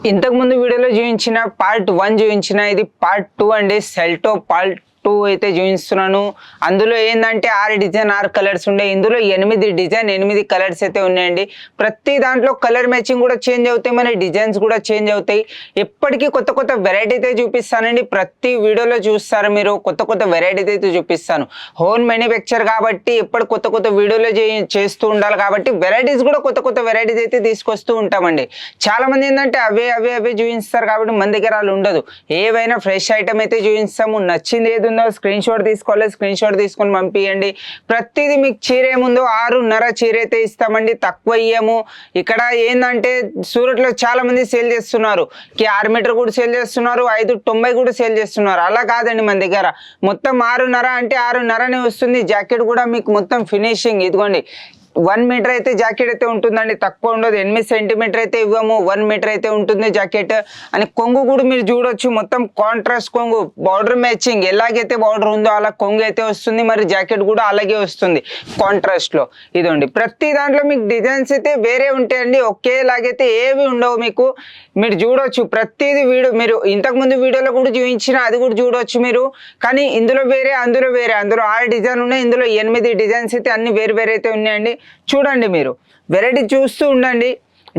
ఇంతకు ముందు వీడియోలో చూపించిన పార్ట్ 1 చూపించిన, ఇది పార్ట్ 2 అండి. సెల్టో పార్ట్ 2 అయితే చూపిస్తున్నాను. అందులో ఏంటంటే 6 డిజైన్ 6 కలర్స్ ఉండే, ఇందులో 8 డిజైన్ 8 కలర్స్ అయితే ఉన్నాయండి. ప్రతి దాంట్లో కలర్ మ్యాచింగ్ కూడా చేంజ్ అవుతాయి, మన డిజైన్స్ కూడా చేంజ్ అవుతాయి. ఎప్పటికీ కొత్త కొత్త వెరైటీ అయితే చూపిస్తానండి. ప్రతి వీడియోలో చూస్తారు మీరు, కొత్త కొత్త వెరైటీ అయితే చూపిస్తాను. హోమ్ మ్యానుఫ్యాక్చర్ కాబట్టి ఎప్పుడు కొత్త కొత్త వీడియోలో చేస్తూ ఉండాలి కాబట్టి వెరైటీస్ కూడా కొత్త కొత్త వెరైటీస్ అయితే తీసుకొస్తూ ఉంటామండి. చాలా మంది ఏంటంటే అవే చూపిస్తారు కాబట్టి మన దగ్గర వాళ్ళు ఉండదు. ఏవైనా ఫ్రెష్ ఐటమ్ అయితే చూపిస్తాము. నచ్చింది ఏది ఉందో స్క్రీన్ షాట్ తీసుకోవాలి, స్క్రీన్ షాట్ తీసుకొని పంపించండి. ప్రతిదీ మీకు చీర ఏముందో 6.5 చీర అయితే ఇస్తామండి, తక్కువ ఇయ్యము. ఇక్కడ ఏంటంటే సూరత్ లో చాలా మంది సేల్ చేస్తున్నారు, 6 మీటర్ కూడా సేల్ చేస్తున్నారు, 5.90 కూడా సేల్ చేస్తున్నారు. అలా కాదండి, మన దగ్గర మొత్తం 6.5 అంటే 6.5నే వస్తుంది. జాకెట్ కూడా మీకు మొత్తం ఫినిషింగ్ ఇదిగోండి. 1 మీటర్ అయితే జాకెట్ అయితే ఉంటుందండి, తక్కువ ఉండదు. 8 సెంటీమీటర్ అయితే ఇవ్వము, 1 మీటర్ అయితే ఉంటుంది జాకెట్. అని కొంగు కూడా మీరు చూడొచ్చు, మొత్తం కాంట్రాస్ట్ కొంగు, బార్డర్ మ్యాచింగ్. ఎలాగైతే బార్డర్ ఉందో అలా కొంగు అయితే వస్తుంది, మరి జాకెట్ కూడా అలాగే వస్తుంది కాంట్రాస్ట్ లో. ఇదండి ప్రతి దాంట్లో మీకు డిజైన్స్ అయితే వేరే ఉంటాయండి, ఒకేలాగైతే ఏవి ఉండవు మీకు. మీరు చూడొచ్చు ప్రతిదీ వీడియో, మీరు ఇంతకు ముందు వీడియోలో కూడా చూపించిన అది కూడా చూడొచ్చు మీరు. కానీ ఇందులో వేరే, అందులో వేరే. అందులో 6 డిజైన్ ఉన్నాయి, ఇందులో 8 డిజైన్స్ అయితే అన్ని వేరు అయితే ఉన్నాయండి. చూడండి, మీరు వెరైటీ చూస్తూ ఉండండి,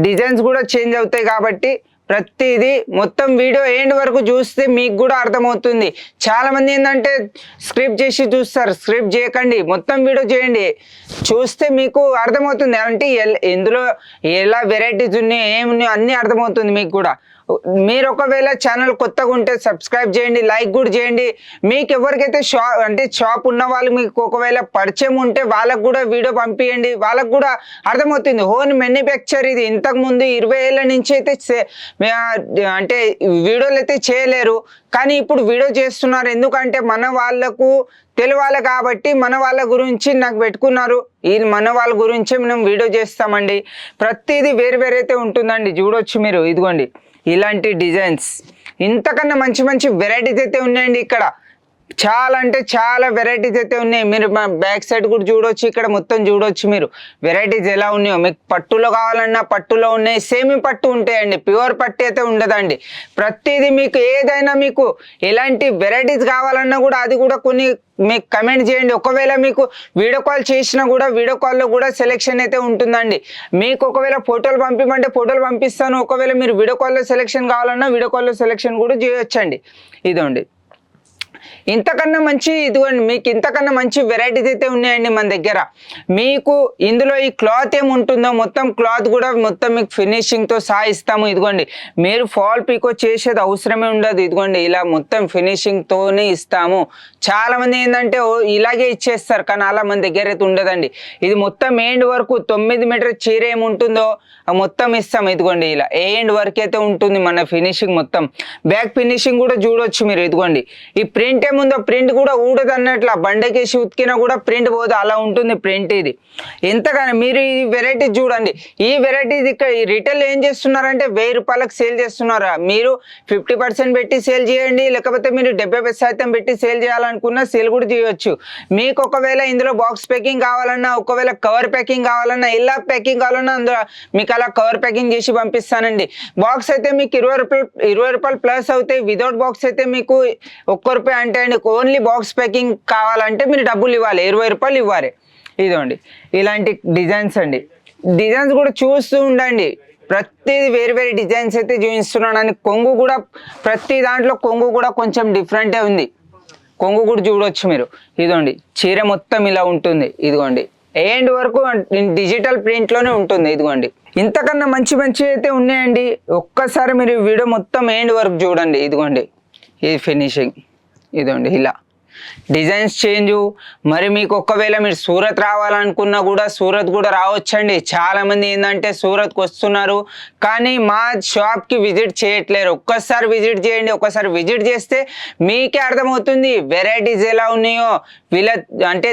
డిజైన్స్ కూడా చేంజ్ అవుతాయి కాబట్టి ప్రతిదీ మొత్తం వీడియో ఎండ్ వరకు చూస్తే మీకు కూడా అర్థమవుతుంది. చాలా మంది ఏంటంటే స్క్రిప్ట్ చేసి చూస్తారు, స్క్రిప్ట్ చేయకండి, మొత్తం వీడియో చేయండి, చూస్తే మీకు అర్థమవుతుంది. అంటే ఇందులో ఎలా వెరైటీస్ ఉన్నాయి, ఏమున్నాయో అన్నీ అర్థమవుతుంది మీకు కూడా. మీరు ఒకవేళ ఛానల్ కొత్తగా ఉంటే సబ్స్క్రైబ్ చేయండి, లైక్ కూడా చేయండి. మీకు ఎవరికైతే షాప్ ఉన్న వాళ్ళు మీకు ఒకవేళ పరిచయం ఉంటే వాళ్ళకు కూడా వీడియో పంపించండి, వాళ్ళకు కూడా అర్థమవుతుంది. హోమ్ మ్యానుఫ్యాక్చర్ ఇది. ఇంతకుముందు 20 ఏళ్ళ నుంచి అయితే అంటే వీడియోలు అయితే చేయలేరు, కానీ ఇప్పుడు వీడియో చేస్తున్నారు. ఎందుకంటే మన వాళ్ళకు తెలియాలి కాబట్టి మన వాళ్ళ గురించి నాకు పెట్టుకున్నారు. ఈ మన వాళ్ళ గురించే మనం వీడియో చేస్తామండి. ప్రతిదీ వేరైతే ఉంటుందండి. చూడొచ్చు మీరు, ఇదిగోండి ఇలాంటి డిజైన్స్. ఇంతకన్నా మంచి వెరైటీస్ అయితే ఉన్నాయండి ఇక్కడ. చాలా అంటే చాలా వెరైటీస్ అయితే ఉన్నాయి. మీరు మా బ్యాక్ సైడ్ కూడా చూడొచ్చు, ఇక్కడ మొత్తం చూడొచ్చు మీరు వెరైటీస్ ఎలా ఉన్నాయో. మీకు పట్టులో కావాలన్నా పట్టులో ఉన్నాయి, సేమి పట్టు ఉంటాయండి, ప్యూర్ పట్టు అయితే ఉండదండి. ప్రతిదీ మీకు ఏదైనా మీకు ఎలాంటి వెరైటీస్ కావాలన్నా కూడా అది కూడా కొన్ని మీకు కమెంట్ చేయండి. ఒకవేళ మీకు వీడియో కాల్ చేసినా కూడా వీడియో కాల్లో కూడా సెలెక్షన్ అయితే ఉంటుందండి. మీకు ఒకవేళ ఫోటోలు పంపిమంటే ఫోటోలు పంపిస్తాను. ఒకవేళ మీరు వీడియో కాల్లో సెలెక్షన్ కావాలన్నా వీడియో కాల్లో సెలెక్షన్ కూడా చేయొచ్చండి. ఇదండి ఇంతకన్నా మంచి, ఇదిగోండి మీకు ఇంతకన్నా మంచి వెరైటీస్ అయితే ఉన్నాయండి మన దగ్గర. మీకు ఇందులో ఈ క్లాత్ ఏముంటుందో మొత్తం క్లాత్ కూడా మొత్తం మీకు ఫినిషింగ్తో సహా ఇస్తాము. ఇదిగోండి మీరు ఫాల్ పీకో చేసేది అవసరమే ఉండదు. ఇదిగోండి ఇలా మొత్తం ఫినిషింగ్తోనే ఇస్తాము. చాలా మంది ఏంటంటే ఇలాగే ఇచ్చేస్తారు, కానీ అలా మన దగ్గర అయితే ఉండదండి. ఇది మొత్తం ఎండ్ వరకు 9 మీటర్ చీర ఏముంటుందో మొత్తం ఇస్తాం. ఇదిగోండి ఇలా ఎండ్ వరకు అయితే ఉంటుంది మన ఫినిషింగ్ మొత్తం. బ్యాక్ ఫినిషింగ్ కూడా చూడొచ్చు మీరు. ఇదిగోండి ఈ ప్రింట్ ఏముందో ప్రింట్ కూడా ఊడదు అన్నట్లు, బండకేసి ఉతికినా కూడా ప్రింట్ పోదు, అలా ఉంటుంది ప్రింట్. ఇది ఎంతగానో మీరు ఈ వెరైటీ చూడండి. ఈ వెరైటీస్ ఇక్కడ ఈ రిటైల్ ఏం చేస్తున్నారంటే 1000 రూపాయలకు సేల్ చేస్తున్నారు. మీరు 50% పెట్టి సేల్ చేయండి, లేకపోతే మీరు 70% పెట్టి సేల్ చేయాలనుకున్నా సేల్ కూడా చేయొచ్చు. మీకు ఒకవేళ ఇందులో బాక్స్ ప్యాకింగ్ కావాలన్నా, ఒకవేళ కవర్ ప్యాకింగ్ కావాలన్నా, ఇలా ప్యాకింగ్ కావాలన్నా అందులో మీకు అలా కవర్ ప్యాకింగ్ చేసి పంపిస్తానండి. బాక్స్ అయితే మీకు 20 రూపాయలు ప్లస్ అవుతాయి. వితౌట్ బాక్స్ అయితే మీకు ₹1 అంటే అండి. ఓన్లీ బాక్స్ ప్యాకింగ్ కావాలంటే మీరు డబ్బులు ఇవ్వాలి, 20 రూపాయలు ఇవ్వాలి. ఇదండి ఇలాంటి డిజైన్స్ అండి. డిజైన్స్ కూడా చూస్తూ ఉండండి, ప్రతిది వేరే డిజైన్స్ అయితే చూపిస్తున్నాను. కొంగు కూడా ప్రతి దాంట్లో కొంగు కూడా కొంచెం డిఫరెంటే ఉంది. కొంగు కూడా చూడొచ్చు మీరు. ఇదిగోండి చీర మొత్తం ఇలా ఉంటుంది. ఇదిగోండి ఎండ్ వరకు డిజిటల్ ప్రింట్లోనే ఉంటుంది. ఇదిగోండి ఇంతకన్నా మంచి అయితే ఉన్నాయండి. ఒక్కసారి మీరు వీడియో మొత్తం ఎండ్ వరకు చూడండి. ఇదిగోండి ఇది ఫినిషింగ్. ఇదిగోండి ఇలా డిజైన్స్ చేంజ్. మరి మీకు ఒకవేళ మీరు సూరత్ రావాలనుకున్నా కూడా సూరత్ కూడా రావచ్చండి. చాలామంది ఏంటంటే సూరత్కి వస్తున్నారు కానీ మా షాప్కి విజిట్ చేయట్లేరు. ఒక్కసారి విజిట్ చేయండి. ఒకసారి విజిట్ చేస్తే మీకే అర్థమవుతుంది వెరైటీస్ ఎలా ఉన్నాయో. వీళ్ళ అంటే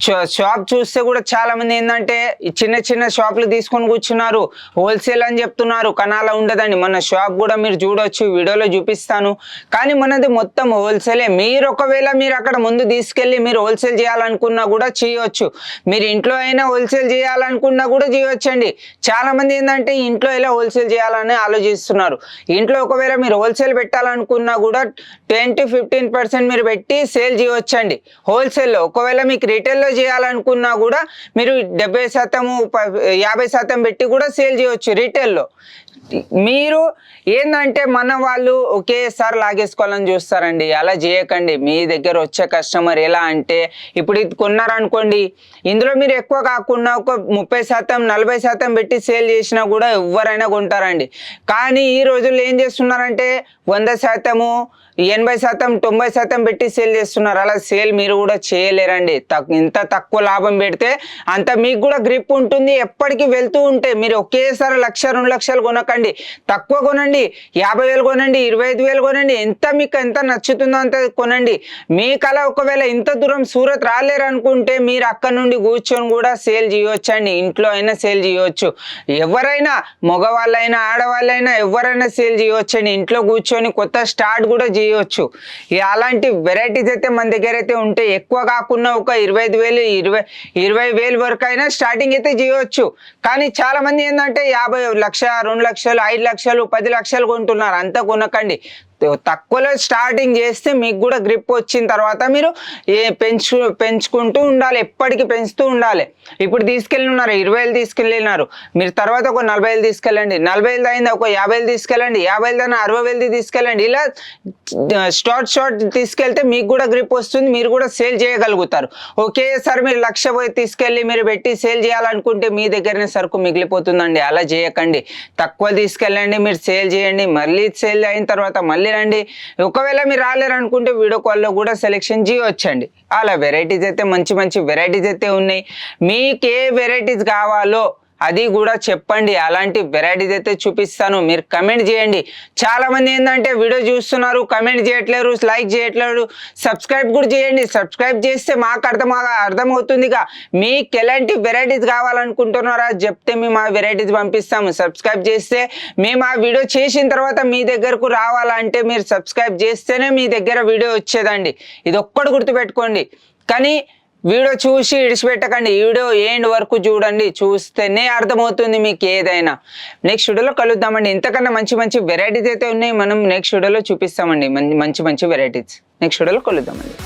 షాప్ చూస్తే కూడా చాలా మంది ఏంటంటే ఈ చిన్న చిన్న షాపులు తీసుకొని కూర్చున్నారు, హోల్సేల్ అని చెప్తున్నారు, కానీ అలా ఉండదండి. మన షాప్ కూడా మీరు చూడొచ్చు, వీడియోలో చూపిస్తాను. కానీ మనది మొత్తం హోల్సేలే. మీరు ఒకవేళ మీరు అక్కడ ముందు తీసుకెళ్ళి మీరు హోల్సేల్ చేయాలనుకున్నా కూడా చేయవచ్చు. మీరు ఇంట్లో అయినా హోల్సేల్ చేయాలనుకున్నా కూడా చేయవచ్చండి. చాలా మంది ఏంటంటే ఇంట్లో ఎలా హోల్సేల్ చేయాలని ఆలోచిస్తున్నారు. ఇంట్లో ఒకవేళ మీరు హోల్సేల్ పెట్టాలనుకున్నా కూడా 10-15% మీరు పెట్టి సేల్ చేయవచ్చండి హోల్సేల్లో. ఒకవేళ మీకు రీటైల్లో చేయాలనుకున్నా కూడా మీరు 70%, 50% పెట్టి కూడా సేల్ చేయవచ్చు రీటైల్లో. మీరు ఏంటంటే మన వాళ్ళు ఒకేసారి లాగేసుకోవాలని చూస్తారండి. అలా చేయకండి. మీ దగ్గర వచ్చే కస్టమర్ ఎలా అంటే ఇప్పుడు ఇది కొన్నారనుకోండి, ఇందులో మీరు ఎక్కువ కాకుండా ఒక 30%, 40% పెట్టి సేల్ చేసినా కూడా ఎవరైనా కొంటారండి. కానీ ఈ రోజుల్లో ఏం చేస్తున్నారంటే 100%, 80%, 90% పెట్టి సేల్ చేస్తున్నారు. అలా సేల్ మీరు కూడా చేయలేరండి. ఇంత తక్కువ లాభం పెడితే అంత మీకు కూడా గ్రిప్ ఉంటుంది, ఎప్పటికీ వెళ్తూ ఉంటే. మీరు ఒకేసారి 1,00,000, 2 లక్షలు కొనకండి, తక్కువ కొనండి. 50,000 కొనండి, 25,000 కొనండి, మీకు ఎంత నచ్చుతుందో అంత కొనండి. మీకు అలా ఒకవేళ ఇంత దూరం సూరత్ రాలేరనుకుంటే మీరు అక్కడ నుండి కూర్చొని కూడా సేల్ చేయవచ్చండి. ఇంట్లో అయినా సేల్ చేయవచ్చు. ఎవరైనా మగవాళ్ళైనా ఆడవాళ్ళైనా ఎవరైనా సేల్ చేయవచ్చండి. ఇంట్లో కూర్చొని కొత్త స్టార్ట్ కూడా చేయవచ్చు. అలాంటి వెరైటీస్ అయితే మన దగ్గర అయితే ఉంటాయి. ఎక్కువ కాకుండా ఒక 25,000, 20,000 వరకు అయినా స్టార్టింగ్ అయితే చేయవచ్చు. కానీ చాలా మంది ఏంటంటే 50 లక్ష, 2 లక్షలు, 5 లక్షలు, 10 లక్షలు కొంటున్నారు. అంతా కొనకండి. తక్కువలో స్టార్టింగ్ చేస్తే మీకు కూడా గ్రిప్ వచ్చిన తర్వాత మీరు పెంచుకుంటూ ఉండాలి, ఎప్పటికీ పెంచుతూ ఉండాలి. ఇప్పుడు తీసుకెళ్ళినారు 20,000 తీసుకెళ్ళినారు, మీరు తర్వాత ఒక 40,000 తీసుకెళ్ళండి, 40,000 అయింది ఒక 50,000 తీసుకెళ్ళండి, 50,000 60,000 తీసుకెళ్ళండి. ఇలా షార్ట్ తీసుకెళ్తే మీకు కూడా గ్రిప్ వస్తుంది, మీరు కూడా సేల్ చేయగలుగుతారు. ఒకేసారి మీరు 1,00,000 పోయి తీసుకెళ్ళి మీరు పెట్టి సేల్ చేయాలనుకుంటే మీ దగ్గరనే సరుకు మిగిలిపోతుందండి. అలా చేయకండి. తక్కువ తీసుకెళ్ళండి, మీరు సేల్ చేయండి, మళ్ళీ సేల్ అయిన తర్వాత మళ్ళీ రండి. ఒకవేళ మీరు రాలేరనుకుంటే వీడియో కాల్లో కూడా సెలెక్షన్ చేయవచ్చండి. అలా వెరైటీస్ అయితే మంచి వెరైటీస్ అయితే ఉన్నాయి. మీకు ఏ వెరైటీస్ కావాలో అది కూడా చెప్పండి. అలాంటి వెరైటీస్ అయితే చూపిస్తాను. మీరు కమెంట్ చేయండి. చాలా మంది ఏంటంటే వీడియో చూస్తున్నారు, కమెంట్ చేయట్లేరు, లైక్ చేయట్లేరు. సబ్స్క్రైబ్ కూడా చేయండి. సబ్స్క్రైబ్ చేస్తే మాకు అర్థమవుతుందిగా మీకు ఎలాంటి వెరైటీస్ కావాలనుకుంటున్నారో చెప్తే మేము ఆ వెరైటీస్ పంపిస్తాము. సబ్స్క్రైబ్ చేస్తే మేము ఆ వీడియో చేసిన తర్వాత మీ దగ్గరకు రావాలంటే మీరు సబ్స్క్రైబ్ చేస్తేనే మీ దగ్గర వీడియో వచ్చేదండి. ఇది ఒక్కటి గుర్తుపెట్టుకోండి. కానీ వీడియో చూసి ఇడిచిపెట్టకండి. వీడియో ఎండ్ వరకు చూడండి, చూస్తేనే అర్థమవుతుంది మీకు ఏదైనా. నెక్స్ట్ వీడియోలో కలుద్దామండి. ఇంతకన్నా మంచి వెరైటీస్ అయితే ఉన్నాయి, మనం నెక్స్ట్ వీడియోలో చూపిస్తామండి. మంచి వెరైటీస్ నెక్స్ట్ వీడియోలో కలుద్దామండి.